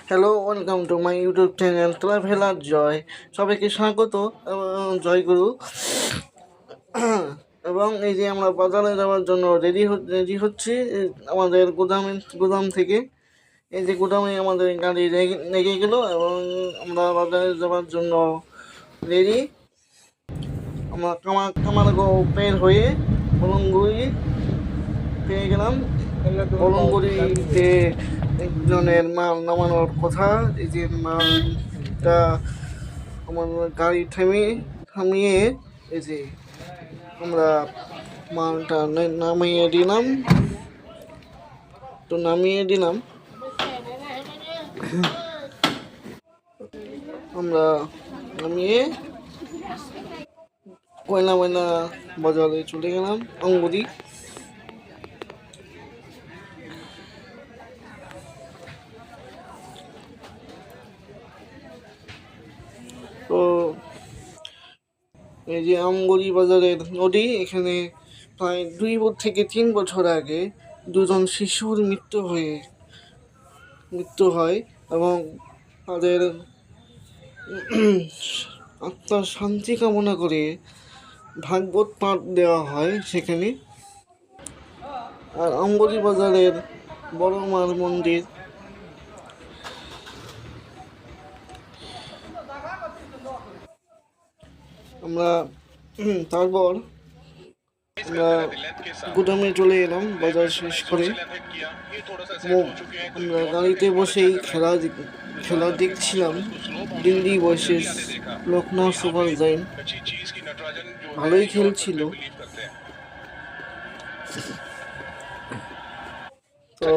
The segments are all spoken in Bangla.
Hello, welcome to my YouTube channel traveller Joy. সবাইকে স্বাগত জয় গুরু। এবং এই যে আমরা বাজারে যাওয়ার জন্য রেডি হচ্ছি আমাদের গুদাম থেকে। এই যে গুদামে আমাদের গাড়ি লেগে গেল এবং আমরা বাজারে যাওয়ার জন্য রেডি। আমরা কামারগাঁও পের হয়ে বলঙ্গুড়ি পেয়ে গেলাম। বলঙ্গুড়িতে একজনের মাল নামানোর কথা। এই যে মালটা আমার গাড়ি থামিয়ে এই যে আমরা মালটা নামিয়ে দিলাম। আমরা নামিয়ে কয়লা বাজারে চলে গেলাম অঙ্গুরি। তো এই যে আমগড়ি বাজারের নদী, এখানে প্রায় 2 থেকে 3 বছর আগে দুজন শিশুর মৃত্যু হয় এবং তাদের আত্মার শান্তি কামনা করে ভাগবত পাঠ দেওয়া হয় সেখানে। আর আমগড়ি বাজারের বড় মার মন্দির, আমরা তারপর আমরা গুদামে চলে এলাম বাজার শেষ করে। আমরা গাড়িতে বসেই খেলা দেখছিলাম। Delhi versus Lucknow super giant, ভালোই খেলছিল। তো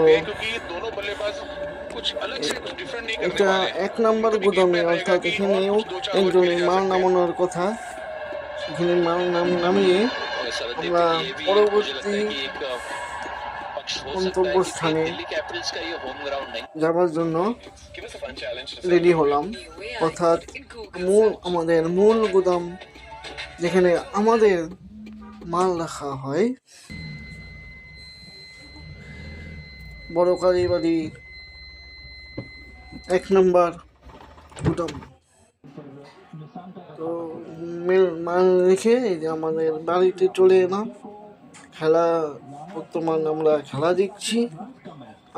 এটা 1 নম্বর গুদামে, অর্থাৎ এখানেও একজনের মাল নামানোর কথা। এখানে মাল নামিয়ে আমরা পরবর্তী গন্তব্যস্থানে যাবার জন্য রেডি হলাম, অর্থাৎ আমাদের মূল গুদাম যেখানে আমাদের মাল রাখা হয়, বড় কালীবাড়ি 1 নম্বর গুদাম। তো মাল রেখে এই যে আমাদের বাড়িতে চলে এলাম। বর্তমান আমরা খেলা দেখছি,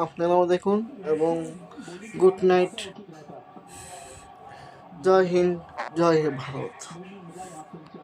আপনারাও দেখুন এবং গুড নাইট। জয় হিন্দ, জয় ভারত।